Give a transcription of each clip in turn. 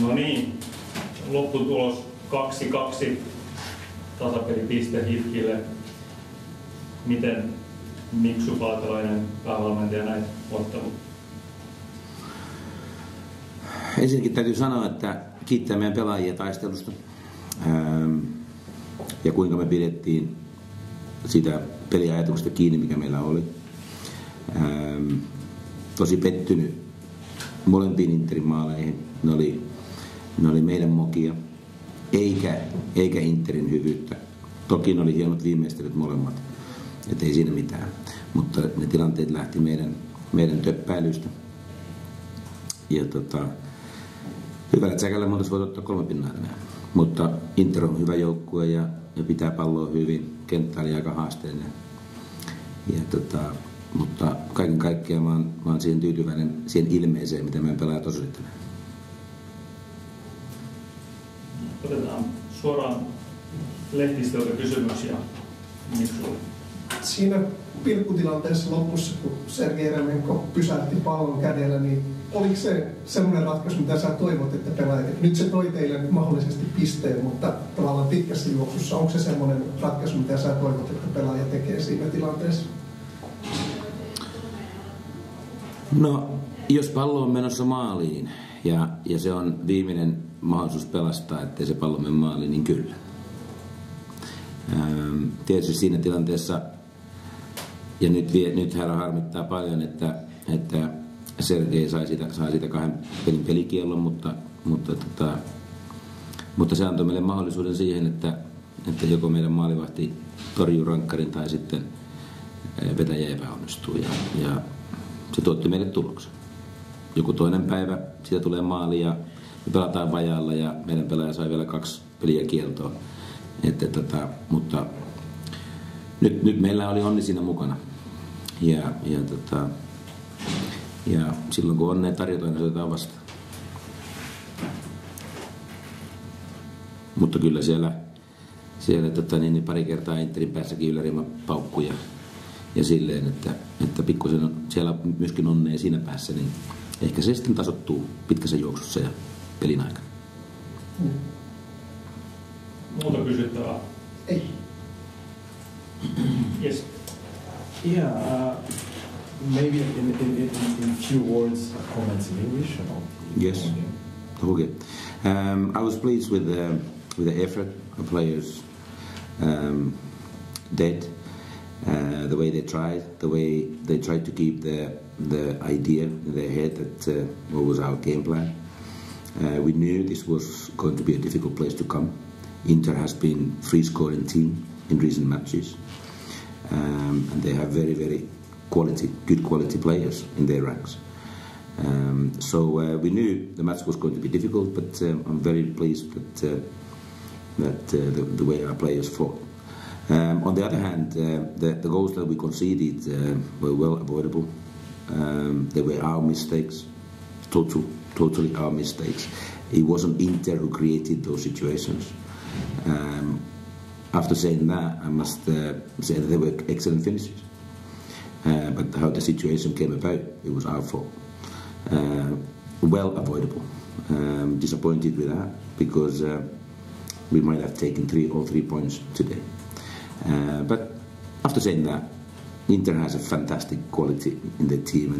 No niin, lopputulos 2-2, tasapelipiste HIFKille. Miten Miksu Paatelainen päävalmentaja näit ottelun? Ensinnäkin täytyy sanoa, että kiittää meidän pelaajia taistelusta ja kuinka me pidettiin sitä peliajatuksesta kiinni, mikä meillä oli. Tosi pettynyt molempiin Interin maaleihin. Ne oli meidän mokia, eikä Interin hyvyyttä. Toki ne oli hienot viimeistelyt molemmat, et ei siinä mitään. Mutta ne tilanteet lähti meidän töppäilystä. Ja hyvällä tsäkällä me oltaisiin voitu ottaa 3 pinnaa enää. Mutta Inter on hyvä joukkue ja pitää palloa hyvin. Kenttä oli aika haasteellinen. Mutta kaiken kaikkiaan mä oon siihen tyytyväinen siihen ilmeeseen, mitä meidän pelaajat osoittaneet. Otetaan suoraan lehdistöltä kysymyksiä. Siinä pilkkutilanteessa lopussa, kun Sergei Remenko pysäytti pallon kädellä, niin oliko se semmoinen ratkaisu, mitä sä toivot, että pelaajat, nyt se toi teille mahdollisesti pisteen, mutta tavallaan pitkässä juoksussa, onko se semmoinen ratkaisu, mitä sä toivot, että pelaaja tekee siinä tilanteessa? No, jos pallo on menossa maaliin ja se on viimeinen mahdollisuus pelastaa, ettei se pallo mene maaliin, niin kyllä. Tietysti siinä tilanteessa, ja nyt hän harmittaa paljon, että Sergei sai siitä 2 pelin pelikiellon, mutta se antoi meille mahdollisuuden siihen, että joko meidän maalivahti torjuu rankkarin tai sitten vetäjä epäonnistuu. Ja se tuotti meille tuloksen. Joku toinen päivä, siitä tulee maali ja me pelataan vajaalla ja meidän pelaaja sai vielä 2 peliä kieltoa. Mutta nyt meillä oli onni siinä mukana. Ja silloin kun onnea tarjotaan, niin se otetaan vastaan. Mutta kyllä siellä pari kertaa Interin päässäkin ylärima paukkuja ja silleen, että pikkusen on siellä myöskin onnea siinä päässä, niin ehkä se sitten tasoittuu pitkässä juoksussa ja pelin aikana. Muuta kysyttävää? Ei. Yes. Yeah, maybe in few words, comments in English. Yes. Okay. I was pleased with the effort of players did, the way they tried to keep the idea in their head that what was our game plan. We knew this was going to be a difficult place to come. Inter has been free scoring team in recent matches, and they have very good quality players in their ranks. So we knew the match was going to be difficult, but I'm very pleased that the way our players fought. On the other hand, the goals that we conceded were well avoidable. They were our mistakes, totally our mistakes. It wasn't Inter who created those situations. After saying that, I must say that they were excellent finishes. But how the situation came about, it was our fault. Well avoidable. Disappointed with that because we might have taken 3 points today. But after saying that, Inter has a fantastic quality in their team,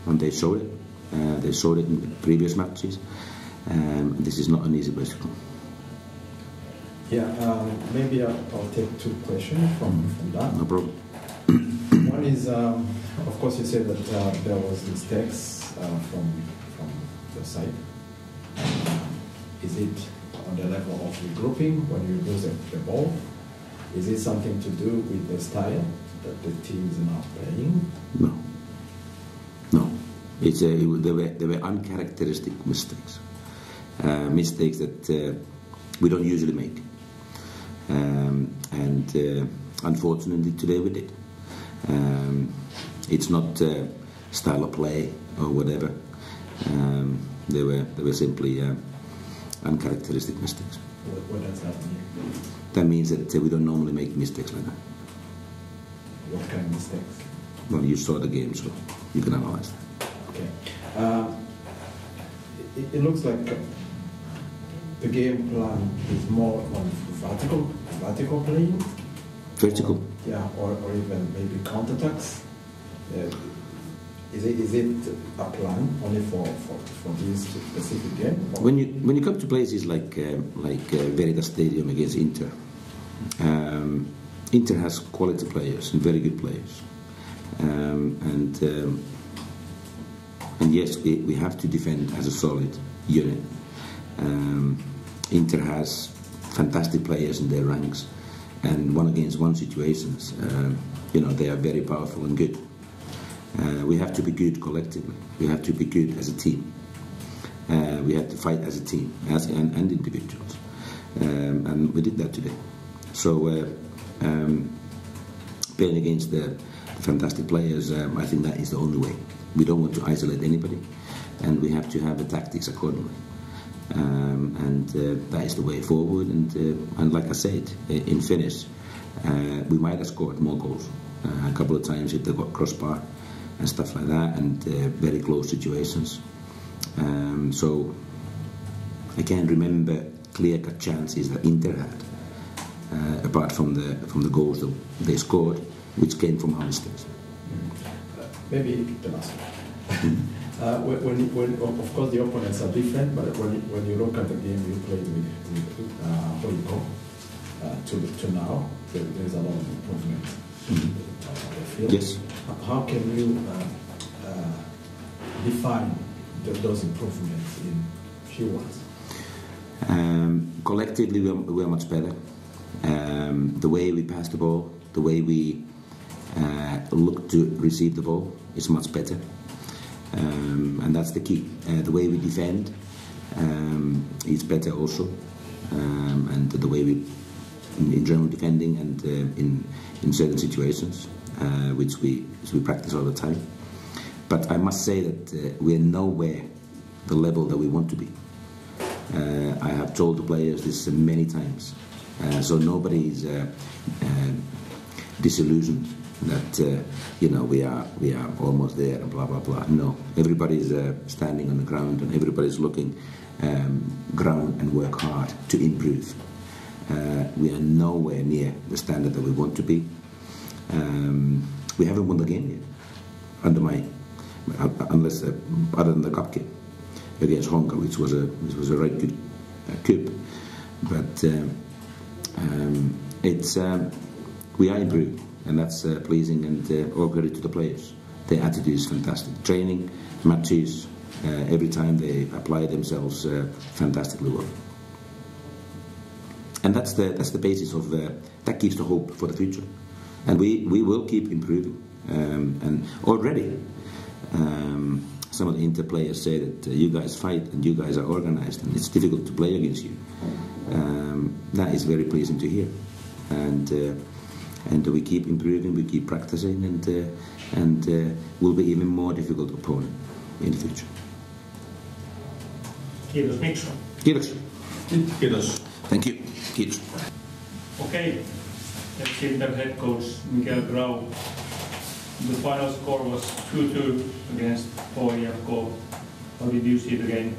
and they showed it. They showed it in the previous matches. This is not an easy place to come. Yeah, maybe I'll take 2 questions from that. No problem. One is, of course, you said that there was mistakes from the side. Is it on the level of regrouping when you lose the ball? Is it something to do with the style that the team is now playing? No. They were uncharacteristic mistakes. Mistakes that we don't usually make. And unfortunately today we did. It's not style of play or whatever. They were simply uncharacteristic mistakes. What does that mean? That means that we don't normally make mistakes like that. What kind of mistakes? Well, you saw the game, so you can analyze that. Okay. it looks like the game plan is more on vertical playing. Vertical. Yeah, or even maybe counterattacks. Is it a plan only for this specific game? When you come to places like Veritas Stadium against Inter, Inter has quality players and very good players, and yes, we have to defend as a solid unit. Inter has fantastic players in their ranks, and one-against-one situations, they are very powerful and good. We have to be good collectively. We have to be good as a team. We have to fight as a team and individuals, and we did that today. So playing against the fantastic players, I think that is the only way. We don't want to isolate anybody, and we have to have the tactics accordingly. And that is the way forward. And like I said, in finish, we might have scored more goals. A couple of times if they got crossbar and stuff like that, and very close situations. So I can't remember clear-cut chances that Inter had, apart from the goals that they scored, which came from our mistakes. Maybe the last one. When of course the opponents are different, but when you look at the game you played with HIFK to now, there's a lot of improvement. Yes. How can you define those improvements in few words? Collectively, we are much better. The way we pass the ball, the way we look to receive the ball is much better. And that's the key. The way we defend is better also. And the way we, in general defending and in certain situations, which we practice all the time. But I must say that we are nowhere the level that we want to be. I have told the players this many times, so nobody is disillusioned that we are almost there and blah blah blah. No, everybody is standing on the ground and everybody is looking ground and work hard to improve. We are nowhere near the standard that we want to be. We haven't won the game yet, unless other than the cup game against Honka, which was a right good coup. But we are improving, and that's pleasing, and all credit to the players. Their attitude is fantastic. Training, matches, every time they apply themselves fantastically well. And that's the basis of that gives the hope for the future. And we will keep improving. And already some of the Inter players say that you guys fight and you guys are organized and it's difficult to play against you. That is very pleasing to hear. And we keep improving, we keep practicing, and will be even more difficult opponent in the future. Kiitos Mikko. Kiitos. Kiitos. Thank you. Kiitos. Okay, let's see the head coach Mikael Grau. The final score was 2-2 against HIFK. How did you see the game?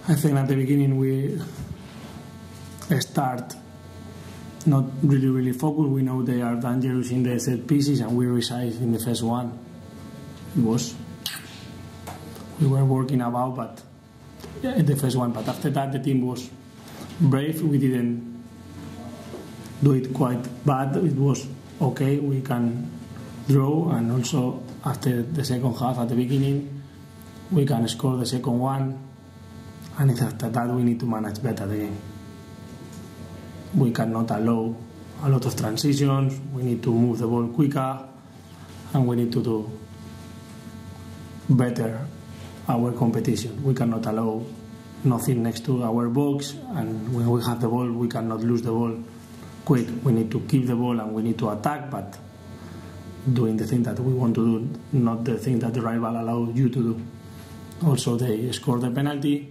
I think at the beginning we start not really focused. We know they are dangerous in the set pieces, and we reside in the first one. We were working about, but in the first one. But after that, the team was brave. We didn't do it quite bad. It was okay. We can draw, and also after the second half, at the beginning, we can score the second one. And after that, we need to manage better the game. We cannot allow a lot of transitions. We need to move the ball quicker, and we need to do better our competition. We cannot allow nothing next to our box, and when we have the ball, we cannot lose the ball quick. We need to keep the ball and we need to attack, but doing the thing that we want to do, not the thing that the rival allows you to do. Also, they scored the penalty,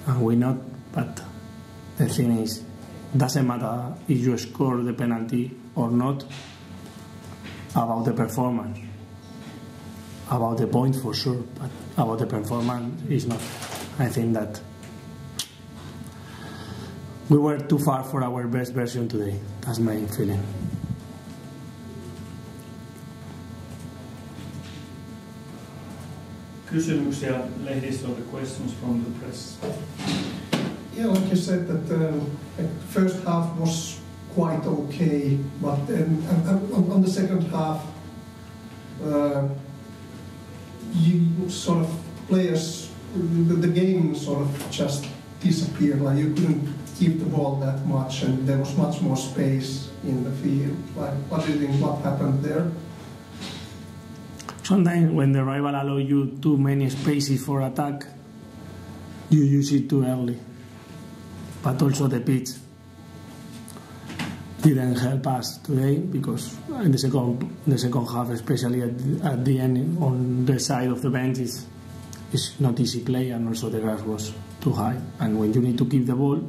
and we not. But the thing is, doesn't matter if you score the penalty or not about the performance. about the point for sure, but about the performance is not. I think that we were too far for our best version today. That's my feeling. Kysymyksiä lehdistöltä, questions from the press. Yeah, like you said, that the first half was quite okay, but then on the second half, you sort of players, the game sort of just disappeared. Like you couldn't keep the ball that much, and there was much more space in the field. Like, what do you think? What happened there? Sometimes when the rival allow you too many spaces for attack, you use it too early. But also the pitch didn't help us today, because in the second half, especially at the end, on the side of the bench, is not easy play, and also the grass was too high. And when you need to keep the ball,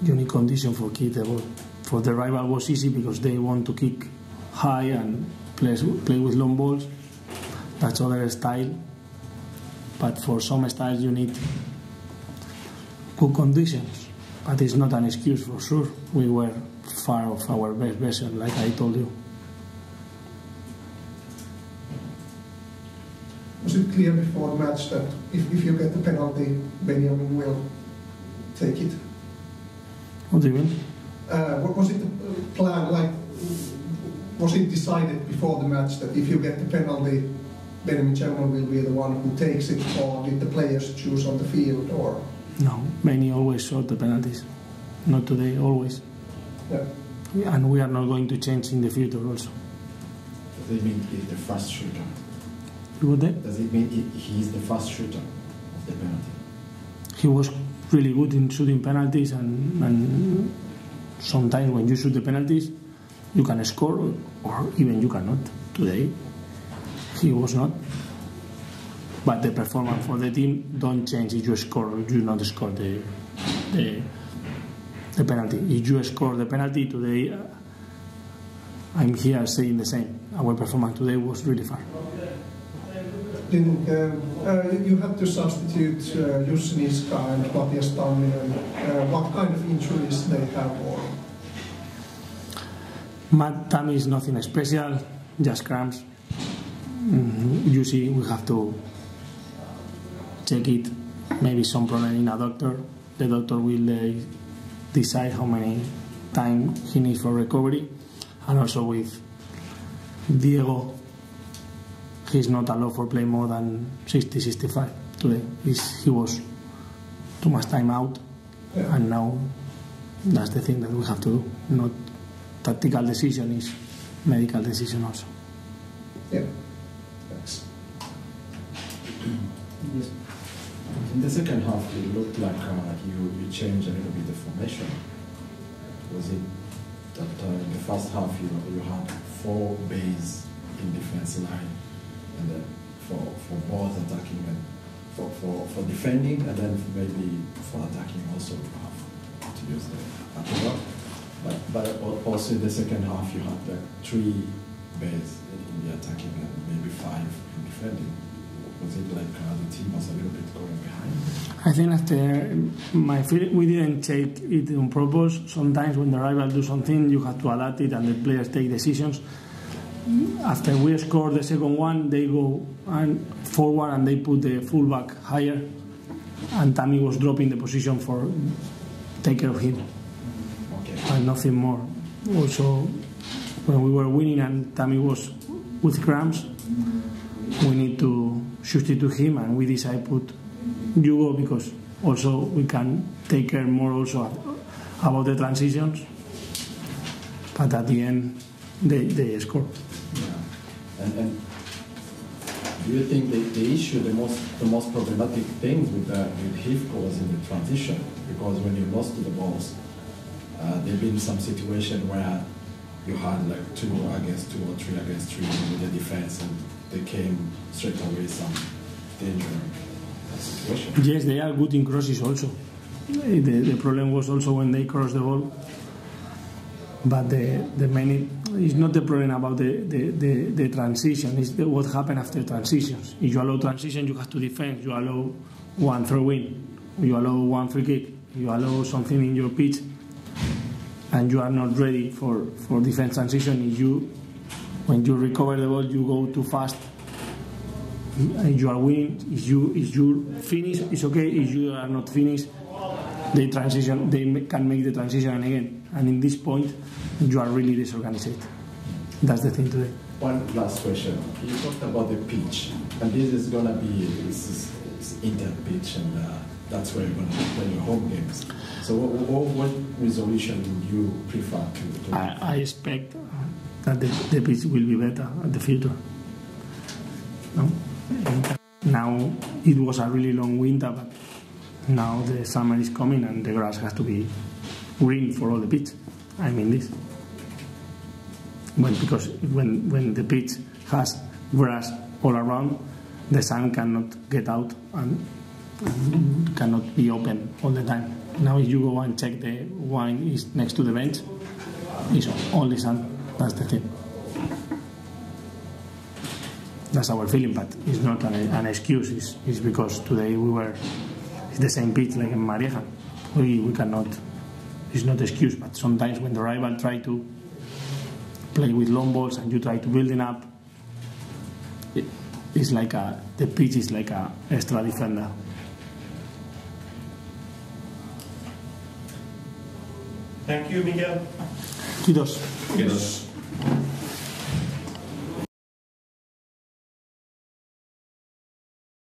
you need condition for keep the ball. For the rival was easy because they want to kick high and play with long balls. That's other style. But for some styles you need good conditions. But it's not an excuse for sure. We were far off our best version, like I told you. Was it clear before the match that if you get the penalty, Benjamin will take it? What do you mean? Was it the plan, like, was it decided before the match that if you get the penalty, Benjamin Chairman will be the one who takes it, or did the players choose on the field, or? No, Benny always shot the penalties. Not today, always. Yeah. And we are not going to change in the future also. Does it mean he's the first shooter? Does it mean he is the first shooter of the penalty? He was really good in shooting penalties, and sometimes when you shoot the penalties, you can score, or even you cannot. Today, he was not. But the performance for the team don't change if you score or you not score the penalty. If you score the penalty today, I'm here saying the same. Our performance today was really far. You had to substitute Jussi Niska and Matias Tamminen. What kind of injuries they have? Or? Matt Tammy is nothing special, just cramps. You see, we have to check it. Maybe some problem in a doctor. The doctor will decide how many time he needs for recovery. And also with Diego, he's not allowed for play more than 60-65 today. He was too much time out, yeah. And now that's the thing that we have to do. Not tactical decision, is medical decision also. Yeah. Thanks. Yes. In the second half, it looked like you changed a little bit the formation. Was it that in the first half you had 4 bays in defense line, and then for both attacking and for defending, and then maybe for attacking also to use the attack. But also in the second half you had 3 bays in the attacking and maybe 5 in defending. Was it like the team was a little bit going behind? I think after my feeling, we didn't take it on purpose. Sometimes when the rival do something, you have to adapt it, and the players take decisions. After we score the second one, they go forward and they put the fullback higher, and Tammy was dropping the position for take care of him. Okay. And nothing more. Also, when we were winning and Tammy was with cramps, we need to substitute him, and we decided put Hugo because also we can take care more also about the transitions. But at the end, they scored. Yeah. And do you think the issue, the most problematic thing with HIFK was in the transition? Because when you lost the balls, there have been some situation where you had like 2 against 2 or 3 against 3 with the defense, and they came straight away some danger situation. Yes, they are good in crosses also. The problem was also when they cross the ball, But the main is not the problem about the transition. It's what happened after transitions. If you allow transition, you have to defend. You allow one throw-in. You allow one free kick. You allow something in your pitch, and you are not ready for defense transition. When you recover the ball, you go too fast. And you are winning. If you finish, it's okay. If you are not finished, they can make the transition again. And in this point, you are really disorganized. That's the thing today. One last question. You talked about the pitch, and this is going to be Inter pitch, and that's where you're going to play your home games. So what resolution would you prefer to I expect that the pitch will be better at the future. No? Now, it was a really long winter, but now the summer is coming and the grass has to be green for all the pitch. I mean this. Because when the pitch has grass all around, the sun cannot get out and cannot be open all the time. Now if you go and check the wine is next to the bench, it's only sun. That's the thing. That's our feeling, but it's not an excuse. It's because today it's the same pitch like in Marieja. We cannot. It's not an excuse, but sometimes when the rival try to play with long balls and you try to build it up, it's like the pitch is like a extra defender. Thank you, Miguel. Kiitos. Kiitos.